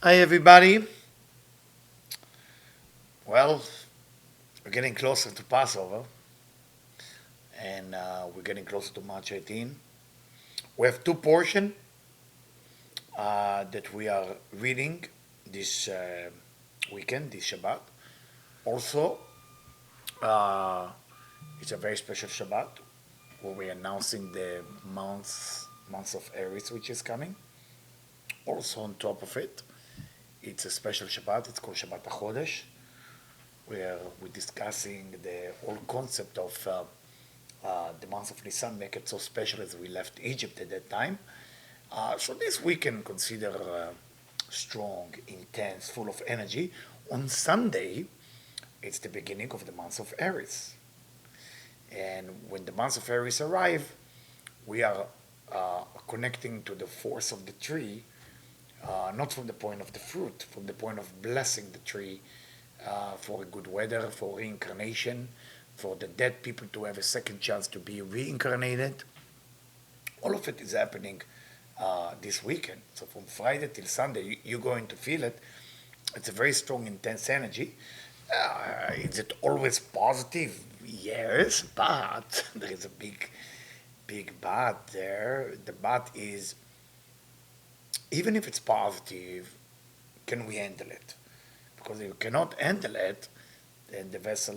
Hi, everybody. Well, we're getting closer to Passover, and we're getting closer to March 18. We have two portions that we are reading this weekend, this Shabbat. Also, uh, it's a very special Shabbat where we're announcing the months of Aries, which is coming. Also, on top of it, it's a special Shabbat. It's called Shabbat HaChodesh, where we're discussing the whole concept of the month of Nisan, make it so special as we left Egypt at that time. So this we can consider strong, intense, full of energy. On Sunday, it's the beginning of the month of Aries. And when the month of Aries arrive, we are connecting to the force of the tree, not from the point of the fruit, from the point of blessing the tree for good weather, for reincarnation, for the dead people to have a second chance to be reincarnated. All of it is happening this weekend. So from Friday till Sunday, you're going to feel it. It's a very strong, intense energy. Is it always positive? Yes, but there is a big but there. The but is, even if it's positive, can we handle it? Because if you cannot handle it, then the vessel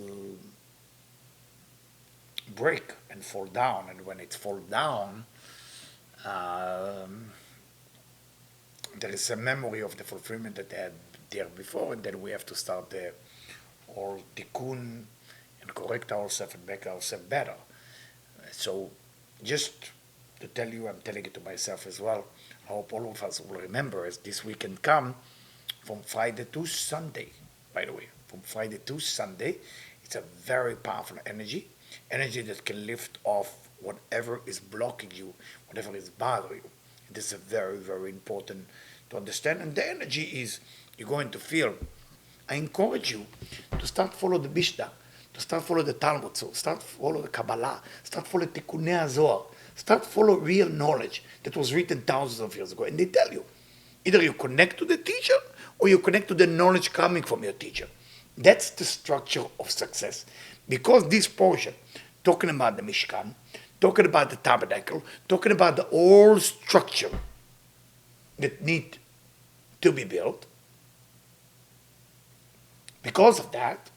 break and fall down. And when it fall down, um, there is a memory of the fulfillment that they had there before, and then we have to start the or tikkun and correct ourselves and make ourselves better. So, just to tell you, I'm telling it to myself as well. I hope all of us will remember as this weekend come from Friday to Sunday. By the way, from Friday to Sunday, it's a very powerful energy that can lift off whatever is blocking you, whatever is bothering you. This is very, very important to understand. And the energy is you're going to feel. I encourage you to start follow the Mishnah, to start follow the Talmud, so start follow the Kabbalah, start follow Tikkunei Zohar, start follow real knowledge that was written thousands of years ago. And they tell you, either you connect to the teacher or you connect to the knowledge coming from your teacher. That's the structure of success. Because this portion, talking about the Mishkan, talking about the tabernacle, talking about the whole structure that need to be built, because of that,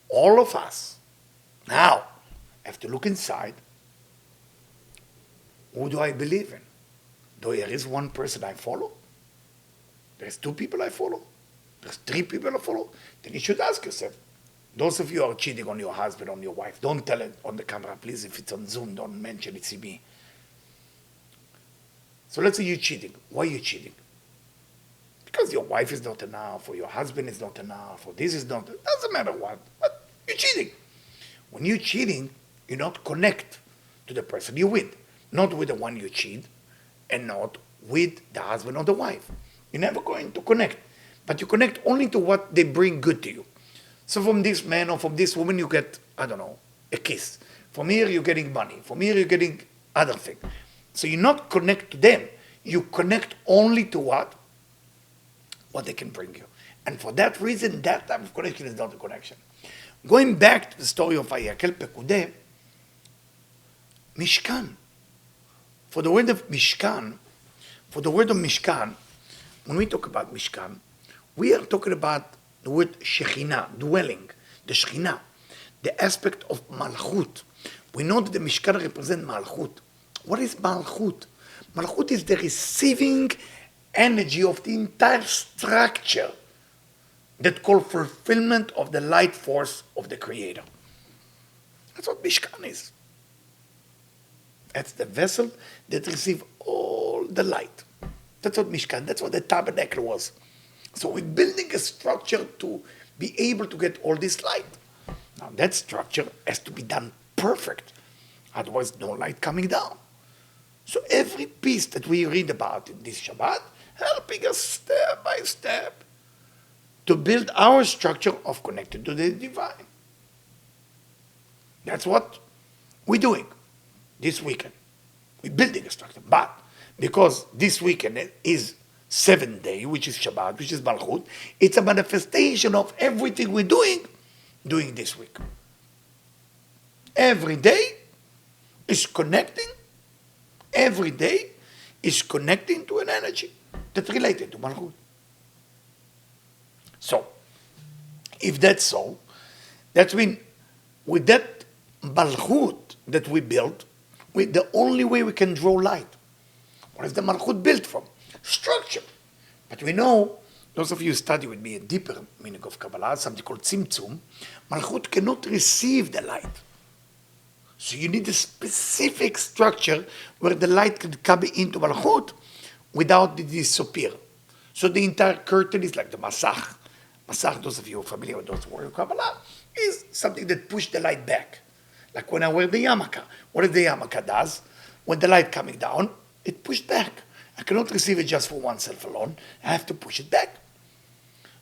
all of us now have to look inside. Who do I believe in? There is one person I follow. There's two people I follow. There's three people I follow. Then you should ask yourself, those of you who are cheating on your husband, on your wife, don't tell it on the camera, please. If it's on Zoom, don't mention it's me. So let's say you're cheating. Why are you cheating? Because your wife is not enough, or your husband is not enough, or this is not, it doesn't matter what, but you're cheating. When you're cheating, you not connect to the person you're with, not with the one you cheat, and not with the husband or the wife. You're never going to connect, but you connect only to what they bring good to you. So from this man or from this woman, you get, I don't know, a kiss. From here, you're getting money. From here, you're getting other things. So you not connect to them. You connect only to what they can bring you. And for that reason, that type of connection is not a connection. Going back to the story of Vayakhel Pikudei, Mishkan. For the word of Mishkan, when we talk about Mishkan, we are talking about the word Shekhinah, dwelling, the Shekhinah, the aspect of Malchut. We know that the Mishkan represents Malchut. What is Malchut? Malchut is the receiving energy of the entire structure that called fulfillment of the light force of the Creator. That's what Mishkan is. That's the vessel that receives all the light. That's what Mishkan, that's what the tabernacle was. So we're building a structure to be able to get all this light. Now that structure has to be done perfect. Otherwise no light coming down. So every piece that we read about in this Shabbat, helping us step by step to build our structure of connected to the divine. That's what we're doing this weekend. We're building a structure. But because this weekend is 7th day, which is Shabbat, which is Malchut. It's a manifestation of everything we're doing this week. Every day is connecting. Every day is connecting to an energy that's related to Malchut. So, if that's so, that means with that Malchut that we built, the only way we can draw light. What is the Malchut built from? Structure. But we know, those of you who study with me a deeper meaning of Kabbalah, something called Tzimtzum, Malchut cannot receive the light. So you need a specific structure where the light can come into Malchut without it disappear. So the entire curtain is like the Masach. Masach, those of you who are familiar with those words of Kabbalah, is something that pushes the light back. Like when I wear the yarmulke. What the yarmulke does? When the light coming down, it pushed back. I cannot receive it just for oneself alone. I have to push it back.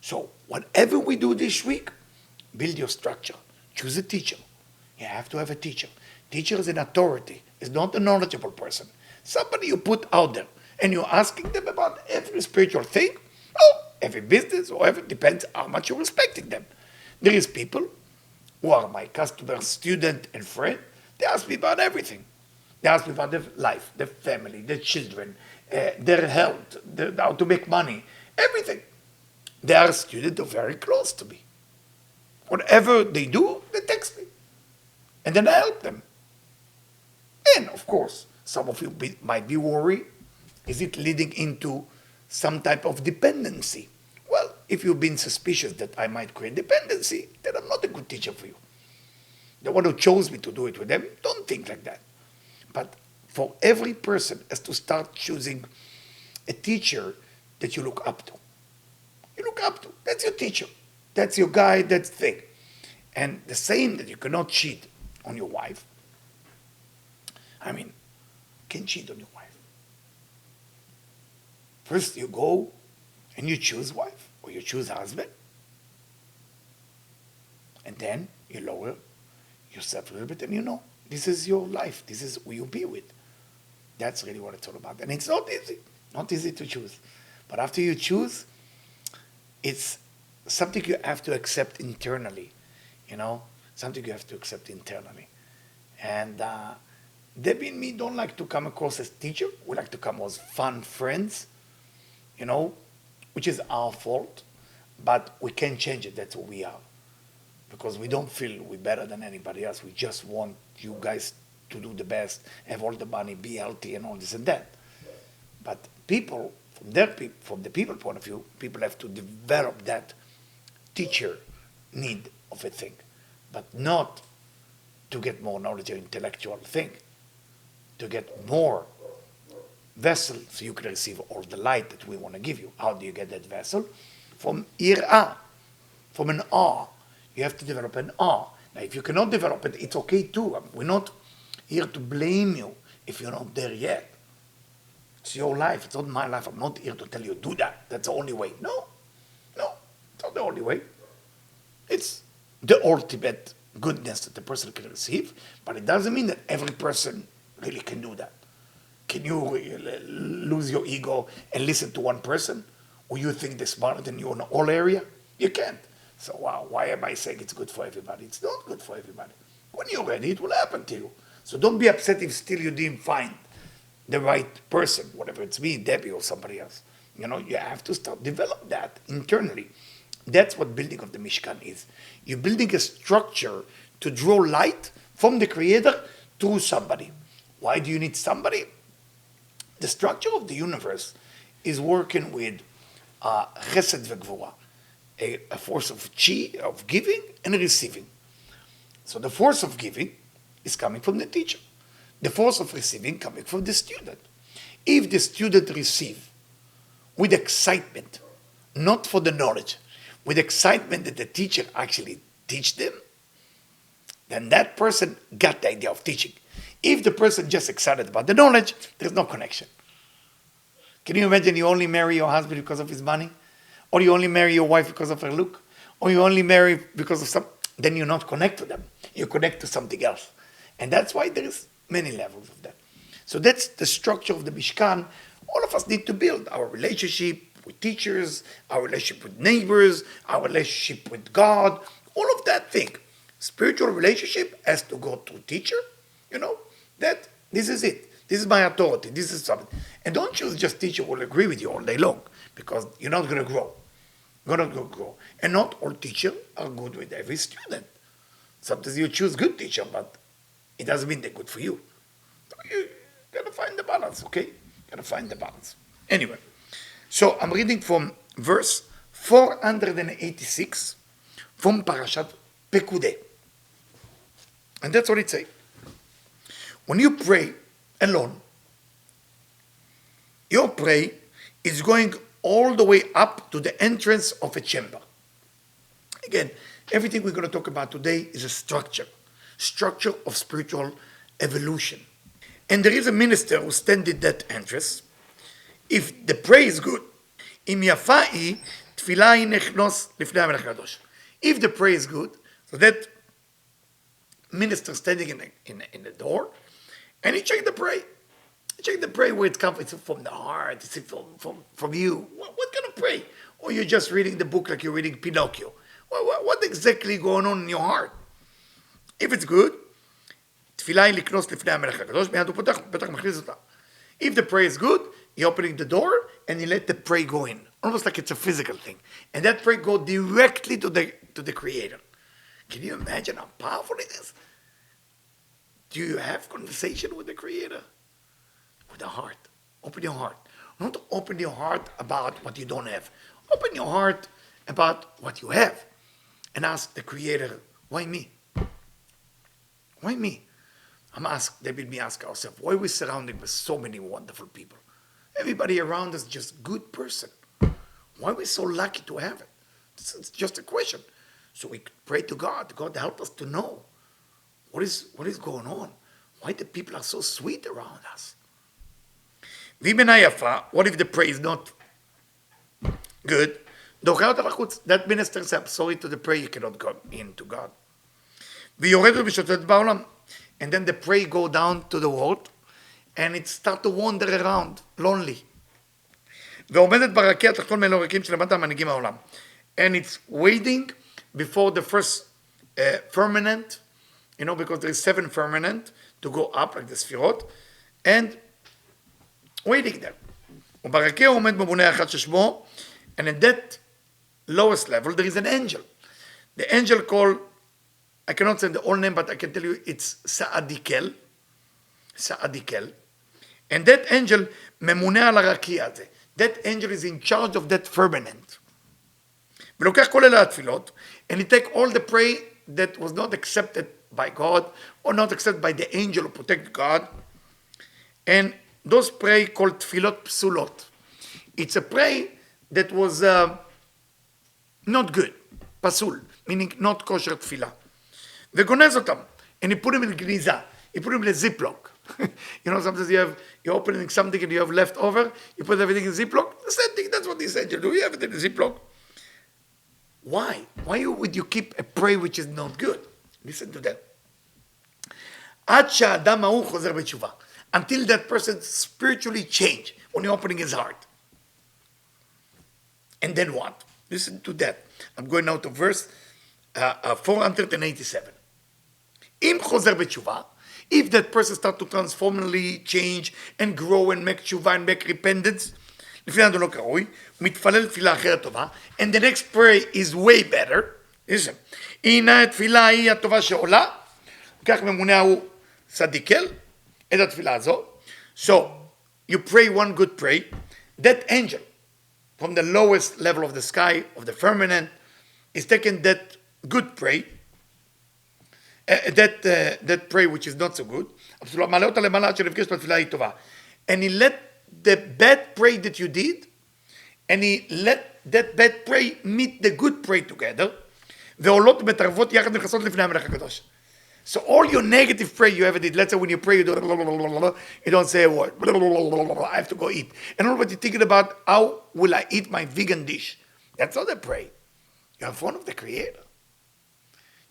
So whatever we do this week, build your structure. Choose a teacher. You have to have a teacher. Teacher is an authority. Is not a knowledgeable person. Somebody you put out there and you're asking them about every spiritual thing. Oh, every business or every, depends how much you're respecting them. There is people who are my customer, student, and friend. They ask me about everything. They ask me about their life, their family, their children, their health, how to make money, everything. They are students who are very close to me. Whatever they do, they text me. And then I help them. And of course, some of you might be worried, is it leading into some type of dependency? Well, if you've been suspicious that I might create dependency, then I'm not a good teacher for you. The one who chose me to do it with them, don't think like that. But for every person has to start choosing a teacher that you look up to. You look up to. That's your teacher. That's your guide, that's the thing. And the saying that you cannot cheat on your wife, I mean, you can cheat on your wife. First you go and you choose wife or you choose husband. And then you lower yourself a little bit and you know, this is your life. This is who you be with. That's really what it's all about. And it's not easy. Not easy to choose. But after you choose, it's something you have to accept internally. You know, something you have to accept internally. And Debbie and me don't like to come across as teacher. We like to come as fun friends, you know, which is our fault. But we can't change it. That's who we are. Because we don't feel we're better than anybody else. We just want you guys to do the best, have all the money, be healthy, and all this and that. But people, from the people point of view, people have to develop that teacher need of a thing, but not to get more knowledge or intellectual thing, to get more vessel so you can receive all the light that we want to give you. How do you get that vessel? From ir'ah, from an awe. You have to develop an awe. Now, if you cannot develop it, it's okay too. We're not here to blame you if you're not there yet. It's your life. It's not my life. I'm not here to tell you, do that. That's the only way. No, it's not the only way. It's the ultimate goodness that the person can receive, but it doesn't mean that every person really can do that. Can you lose your ego and listen to one person? Or you think they're smarter than you in all area? You can't. So wow, why am I saying it's good for everybody? It's not good for everybody. When you're ready, it will happen to you. So don't be upset if still you didn't find the right person, whatever it's me, Debbie, or somebody else. You know, you have to start develop that internally. That's what building of the Mishkan is. You're building a structure to draw light from the Creator to somebody. Why do you need somebody? The structure of the universe is working with chesed v'gvura, a force of chi, of giving and receiving. So the force of giving is coming from the teacher. The force of receiving coming from the student. If the student receive with excitement, not for the knowledge, with excitement that the teacher actually teach them, then that person got the idea of teaching. If the person just excited about the knowledge, there's no connection. Can you imagine you only marry your husband because of his money? Or you only marry your wife because of her look? Or you only marry because of some... Then you're not connect to them. You connect to something else. And that's why there is many levels of that. So that's the structure of the Mishkan. All of us need to build our relationship with teachers, our relationship with neighbors, our relationship with God, all of that thing. Spiritual relationship has to go to teacher, that this is it. This is my authority. This is something. And don't choose just teacher who will agree with you all day long, because you're not going to grow. You're not going to grow. And not all teachers are good with every student. Sometimes you choose good teacher, but it doesn't mean they're good for you. So you got to find the balance, okay? Got to find the balance. Anyway, so I'm reading from verse 486 from Parashat Pikudei. And that's what it says. When you pray alone, your prayer is going all the way up to the entrance of a chamber. Again, everything we're going to talk about today is a structure of spiritual evolution. And there is a minister who stands at that entrance. If the prayer is good, אם יפה היא, תפילה היא נכנוס לפני המלך הקדוש. If the prayer is good, so that minister standing in the door, and he check the prayer. He check the prayer where it comes. It's from the heart. It's from you. What kind of prayer? Or you're just reading the book like you're reading Pinocchio. What exactly going on in your heart? If it's good, תפילה היא לקנוס לפני המלך הקדוש, מיד הוא פתח מכניס אותה. If the prayer is good, you're opening the door and you let the prayer go in. Almost like it's a physical thing. And that prayer goes directly to the Creator. Can you imagine how powerful it is? Do you have conversation with the Creator? With the heart. Open your heart. Don't open your heart about what you don't have. Open your heart about what you have. And ask the Creator, why me? Why me? David, we ask ourselves, why are we surrounded by so many wonderful people? Everybody around us is just good person. Why are we so lucky to have it? It's just a question. So we pray to God. God, help us to know what is going on. Why the people are so sweet around us? What if the prayer is not good? That minister says, I'm sorry to the prayer, you cannot go into God. And then the prayer go down to the world, and it start to wander around, lonely. And it's waiting before the first firmament, because there is 7 firmament to go up like the Sfirot, and waiting there. And at that lowest level, there is an angel. The angel called, I cannot say the whole name, but I can tell you it's Sa'adikel. And that angel, ממונה על הרקיע הזה. That angel is in charge of that firmament. ולוקח כל אלה התפילות, and he take all the prayer that was not accepted by God, or not accepted by the angel who protect God, and those prayer called תפילות פסולות. It's a prayer that was not good, פסול, meaning not kosher תפילה. וגונז אותם, and he put them in גניזה, he put them in a ziplock. Sometimes you're opening something and you have leftover, you put everything in Ziploc. The same thing, that's what this angel do. You have it in a Ziploc. Why? Why would you keep a prayer which is not good? Listen to that. עד שהאדם ההוא חוזר בתשובה. Until that person spiritually change when you're opening his heart. And then what? Listen to that. I'm going now to verse 487. אם חוזר בתשובה, if that person start to transformally change and grow and make tshuva and make repentance, and the next prayer is way better, listen, so you pray one good prayer, that angel from the lowest level of the sky, of the firmament, is taking that good prayer, that prayer which is not so good, and he let the bad prayer that you did, and he let that bad prayer meet the good prayer together, so all your negative prayer you ever did, let's say when you pray, you don't say a word, I have to go eat, and all what you're thinking about, how will I eat my vegan dish? That's not a prayer. You're in front of the Creator.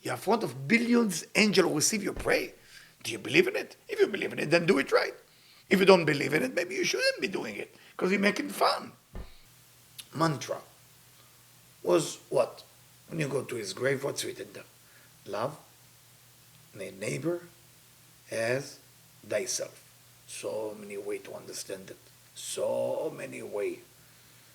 You're in front of billions of angels who receive your prayer. Do you believe in it? If you believe in it, then do it right. If you don't believe in it, maybe you shouldn't be doing it because you're making fun. Mantra was what? When you go to his grave, what's written there? Love thy neighbor as thyself. So many ways to understand it. So many ways.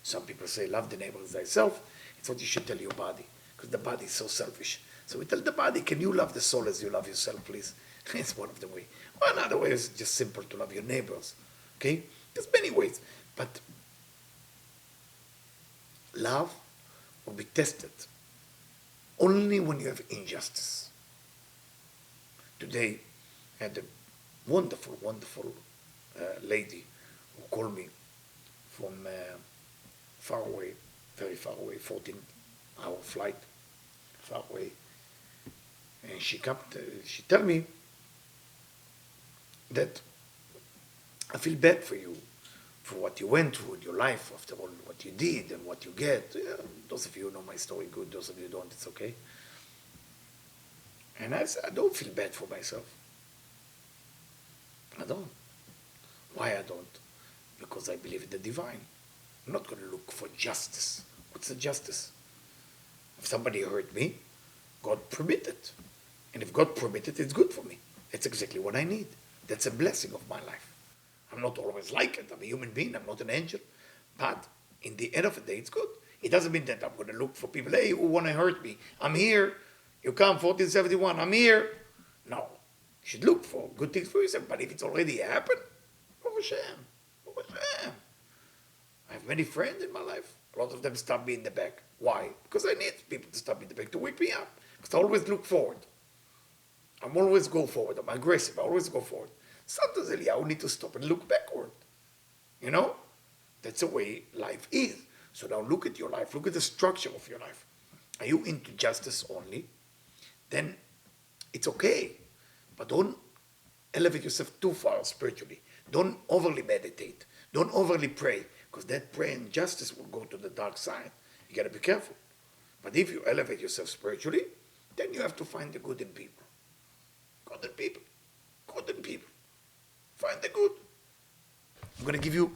Some people say love the neighbor as thyself. It's what you should tell your body, because the body is so selfish. So we tell the body, can you love the soul as you love yourself, please? It's one of the ways. Well, another way is just simple to love your neighbors. Okay? There's many ways. But love will be tested only when you have injustice. Today, I had a wonderful, wonderful lady who called me from far away, very far away, 14-hour flight, far away. And she tell me that I feel bad for you, for what you went through in your life, after all what you did and what you get. Those of you who know my story good, those of you who don't, it's okay. And I said, I don't feel bad for myself. I don't. Why I don't? Because I believe in the divine. I'm not going to look for justice. What's the justice? If somebody hurt me, God permitted. And if God permitted, it's good for me. It's exactly what I need. That's a blessing of my life. I'm not always like it. I'm a human being. I'm not an angel. But in the end of the day, it's good. It doesn't mean that I'm going to look for people, hey, who want to hurt me. I'm here. You come 1471. I'm here. No. You should look for good things for yourself. But if it's already happened, Baruch Hashem. Baruch Hashem. I have many friends in my life. A lot of them stop me in the back. Why? Because I need people to stop me in the back to wake me up. Because I always look forward. I'm always go forward. I'm aggressive. I always go forward. Sometimes Eliyahu need to stop and look backward. You know? That's the way life is. So now look at your life. Look at the structure of your life. Are you into justice only? Then it's okay. But don't elevate yourself too far spiritually. Don't overly meditate. Don't overly pray. Because that prayer and justice will go to the dark side. You got to be careful. But if you elevate yourself spiritually, then you have to find the good in people. Good in people. Good in people. Find the good. I'm going to give you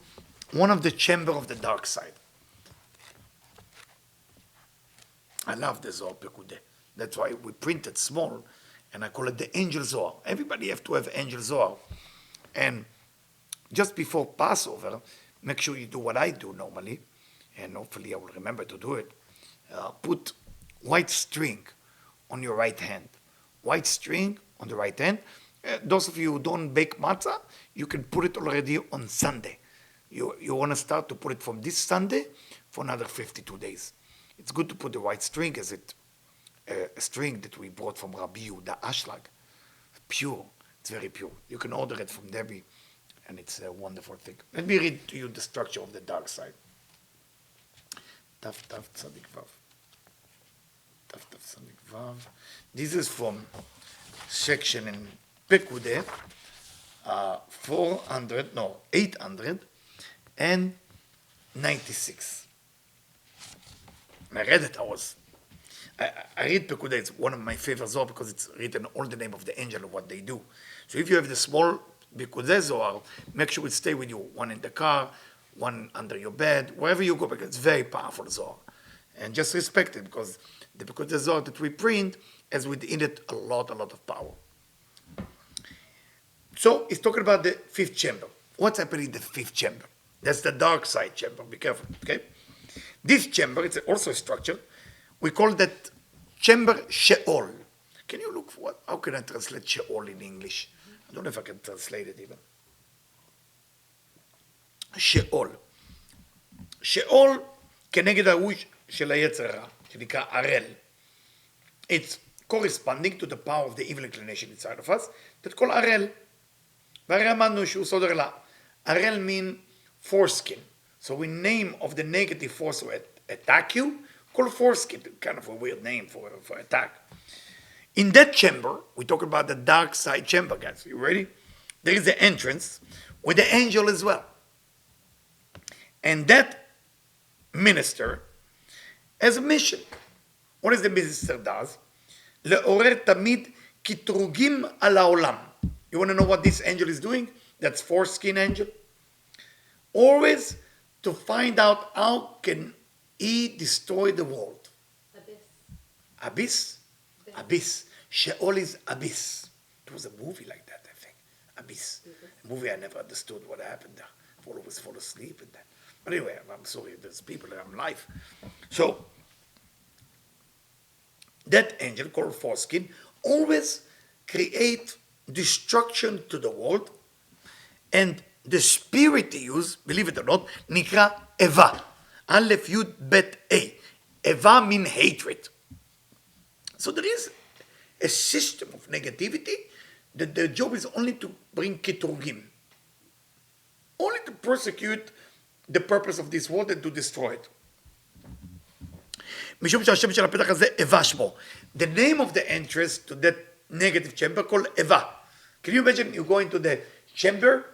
one of the chamber of the dark side. I love the Zohar Pikudei. That's why we print it small, and I call it the Angel Zohar. Everybody have to have Angel Zohar. And just before Passover, make sure you do what I do normally, and hopefully I will remember to do it. Put white string on your right hand. White string on the right hand. Those of you who don't bake matzah, you can put it already on Sunday. You want to start to put it from this Sunday for another 52 days. It's good to put the white string as it a string that we bought from Rabbi Yehuda Ashlag. Pure. It's very pure. You can order it from Debbie, and it's a wonderful thing. Let me read to you the structure of the dark side. Taf Taf Tzadik Vav. Taf Taf Tzadik Vav. This is from section in Pikudei, 896. And I read it, I read Pikudei, it's one of my favorite Zohar because it's written all the name of the angel of what they do. So if you have the small Pikudei Zohar, make sure it stay with you. One in the car, one under your bed, wherever you go, because it's very powerful Zohar. And just respect it, because the Pikudei Zohar that we print has within it a lot of power. So he's talking about the fifth chamber. What's happening in the fifth chamber? That's the dark side chamber. Be careful, okay? This chamber, it's also a structure. We call that chamber Sheol. Can you look for what? How can I translate Sheol in English? I don't know if I can translate it even. Sheol. Sheol כנגד הראש של היצר הרע, שנקרא ערל. It's corresponding to the power of the evil inclination inside of us, that called ערל. והרי אמרנו שהוא סודר לה. ערל mean foreskin. So we name of the negative force who attack you, called foreskin, kind of a weird name for attack. In that chamber, we talk about the dark side chamber, guys. You ready? There is the entrance with the angel as well. And that minister has a mission. What does the minister does? לעורר תמיד קטרוגים על העולם. You want to know what this angel is doing? that's foreskin angel, always to find out how can he destroy the world. Abyss? Abyss. Sheol is abyss. It was a movie like that, I think. Abyss. A movie I never understood what happened there. I always fall asleep in that. But anyway, I'm sorry, there's people that I'm live. So, that angel called foreskin always create destruction to the world, and the spirit he used, believe it or not, nikra eva. Aleph Yud Bet A. Eva mean hatred. So there is a system of negativity that their job is only to bring keturgim, only to persecute the purpose of this world and to destroy it. משום שהשם של הפתח הזה, Eva שמו. The name of the entrance to that negative chamber called Eva. Can you imagine you go into the chamber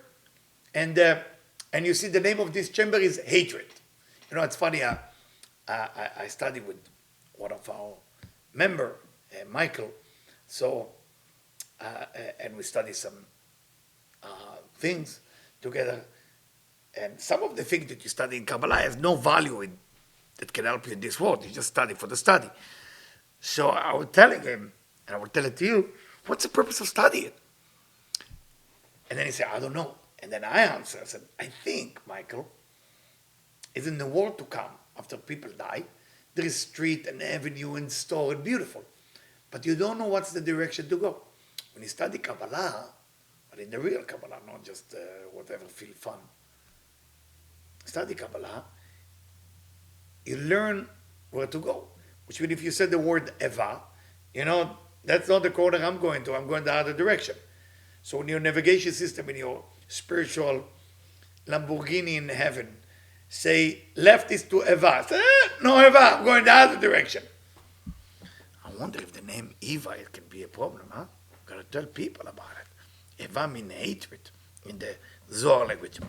and you see the name of this chamber is hatred. You know, it's funny, I studied with one of our member, Michael, so, and we study some things together, and some of the things that you study in Kabbalah has no value that can help you in this world. You just study for the study. So I was telling him, and I will tell it to you, what's the purpose of studying? And then he said, I don't know. And then I answered, I said, I think, Michael, is in the world to come, after people die, there is street and avenue and store and beautiful. But you don't know what's the direction to go. When you study Kabbalah, but in the real Kabbalah, not just whatever feel fun, study Kabbalah, you learn where to go. Which means if you said the word Eva, you know, that's not the corner I'm going to the other direction. So in your navigation system, in your spiritual Lamborghini in heaven, say left is to Eva. Say, no Eva, I'm going the other direction. I wonder if the name Eva it can be a problem, huh? Gotta tell people about it. Eva means hatred in the Zohar language.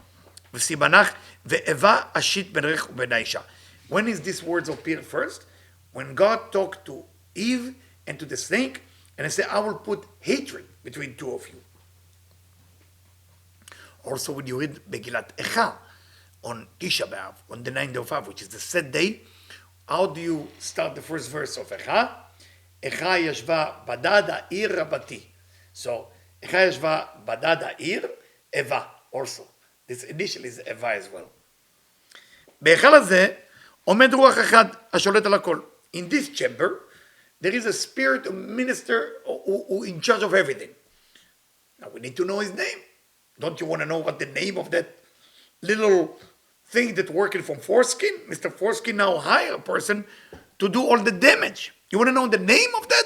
וסיבנך ואיבה אשית בנך ובן האישה. When is these words appear first? When God talked to Eve and to the snake, and he said, I will put hatred between two of you. Also, when you read Megillat Echa on Tisha B'Av, on the 9th of Av, which is the set day, how do you start the first verse of Echa? Echa yashva badad ha'ir rabati. So, Echa yashva badad ha'ir, Eva also. This initially is Eva as well. בהיכל הזה עומד רוח אחד השולט על הכל. In this chamber, there is a spirit, a minister who in charge of everything. Now we need to know his name. Don't you want to know what the name of that little thing that working from foreskin? Mr. Foreskin now hire a person to do all the damage. You want to know the name of that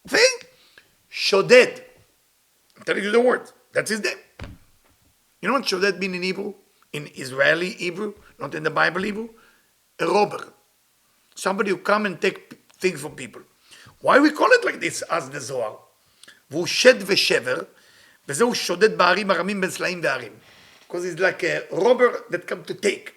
thing? Shoded. I'm telling you the word. That's his name. You know what Shoded means in Hebrew? In Israeli Hebrew, not in the Bible Hebrew? A robber. Somebody who come and take things from people. Why we call it like this as the Zohar? והוא שד ושבר, וזהו שודד בערים הרמים בין סלעים וערים. Because it's like a robber that come to take.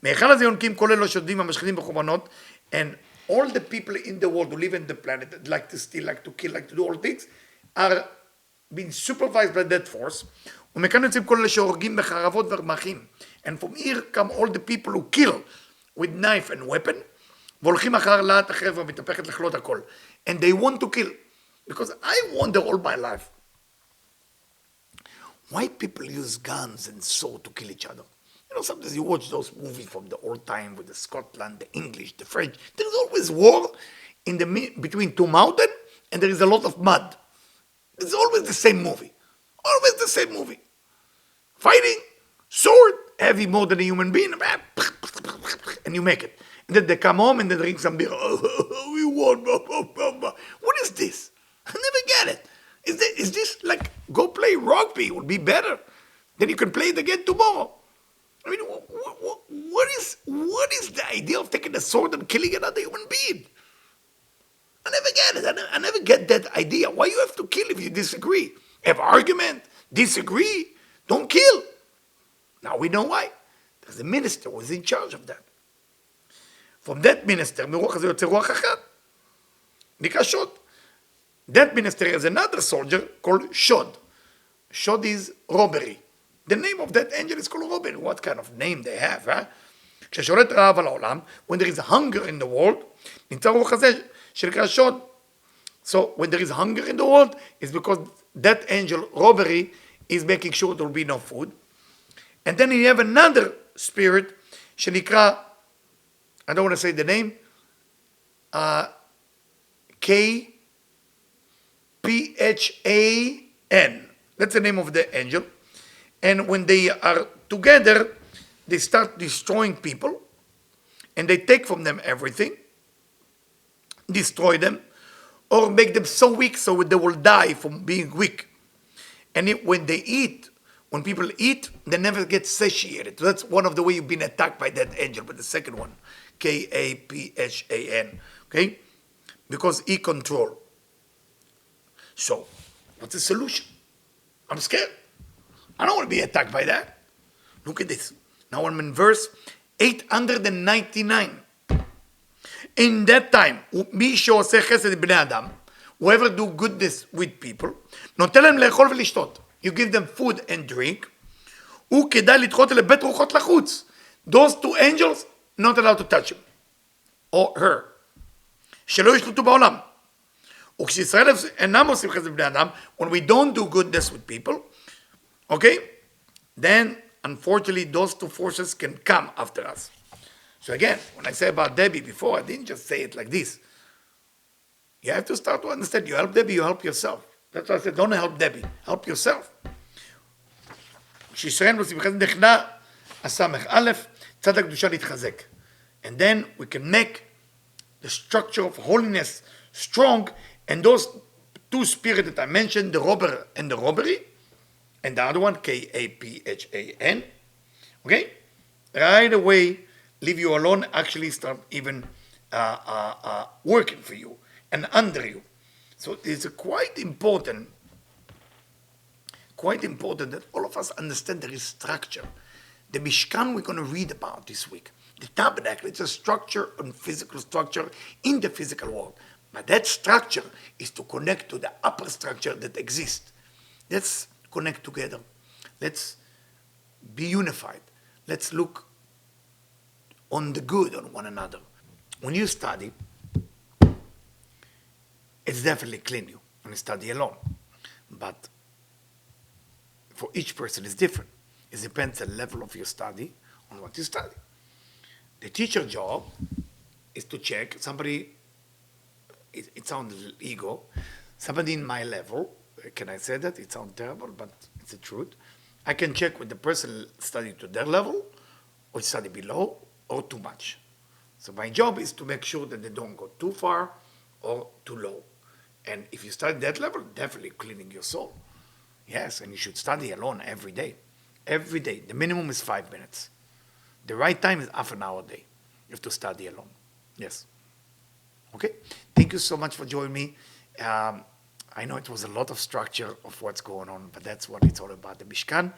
מהיכל הזה יונקים כולל השודדים המשחיתים בחורבנות, and all the people in the world who live in the planet that like to steal, like to kill, like to do all things, are being supervised by that force. ומכאן יוצאים כל אלה שהורגים בחרבות ורמחים. And from here come all the people who kill with knife and weapon, והולכים אחר להט החרב המתהפכת לכלות הכל. And they want to kill. Because I wonder all my life, why people use guns and sword to kill each other? You know, sometimes you watch those movies from the old time with the Scotland, the English, the French. There's always war in between two mountains, and there is a lot of mud. It's always the same movie. Always the same movie. Fighting, sword, heavy more than a human being, and you make it. And then they come home and they drink some beer. Oh, we won. What is this? I never get it. Is this like, go play rugby, it would be better. Then you can play it again tomorrow. I mean, what is the idea of taking a sword and killing another human being? I never get it. I never get that idea. Why you have to kill if you disagree? Have argument, disagree, don't kill. Now we know why. There's a minister who is in charge of that. From that minister, מרוח הזה יוצא רוח אחת. נקרא שוד. That minister has another soldier called Shod. Shod is robbery. The name of that angel is called robbery. What kind of name they have, huh? כששולט רעב על העולם, when there is hunger in the world, נמצא רוח הזה שנקרא שוד. So when there is hunger in the world, it's because that angel robbery is making sure there will be no food. And then you have another spirit שנקרא, I don't want to say the name, KPHAN. That's the name of the angel. And when they are together, they start destroying people, and they take from them everything, destroy them, or make them so weak so they will die from being weak. And when they eat, when people eat, they never get satiated. So that's one of the ways you've been attacked by that angel. But the second one, KAPHAN, okay? Because he control. So, what's the solution? I'm scared. I don't want to be attacked by that. Look at this. Now I'm in verse 899. In that time, מי שעושה חסד לבני אדם, whoever do goodness with people, נותן להם לאכול ולשתות. You give them food and drink. הוא כדאי לדחות לבית רוחות לחוץ. Those two angels, not allowed to touch him. Or her. שלא ישלטו בעולם. וכשישראל אינם עושים חסד לבני אדם, when we don't do goodness with people, okay, then unfortunately those two forces can come after us. So again, when I say about Debbie before, I didn't just say it like this. You have to start to understand, you help Debbie, you help yourself. That's why I said, don't help Debbie, help yourself. כשישראל עושים חסד נכנע, הסמך א', צד הקדושה להתחזק. And then we can make the structure of holiness strong, and those two spirits that I mentioned, the robber and the robbery, and the other one, KAPHAN, okay, right away leave you alone, actually start even working for you and under you. So it's quite important that all of us understand there is structure. The Mishkan we're going to read about this week. The tabernacle, it's a structure and physical structure in the physical world. But that structure is to connect to the upper structure that exists. Let's connect together. Let's be unified. Let's look on the good on one another. When you study, it's definitely clean you when you study alone. But for each person it's different. It depends on the level of your study on what you study. The teacher job is to check somebody, it sounds ego, somebody in my level, can I say that? It sounds terrible, but it's the truth. I can check with the person study to their level, or study below, or too much. So my job is to make sure that they don't go too far or too low. And if you study that level, definitely cleaning your soul. Yes, and you should study alone every day. Every day. The minimum is 5 minutes. The right time is half an hour a day. You have to study alone. Yes. Okay? Thank you so much for joining me. I know it was a lot of structure of what's going on, but that's what it's all about, the Mishkan.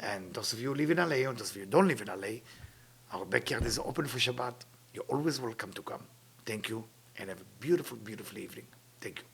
And those of you who live in LA, or those of you who don't live in LA, our backyard is open for Shabbat. You're always welcome to come. Thank you, and have a beautiful, beautiful evening. Thank you.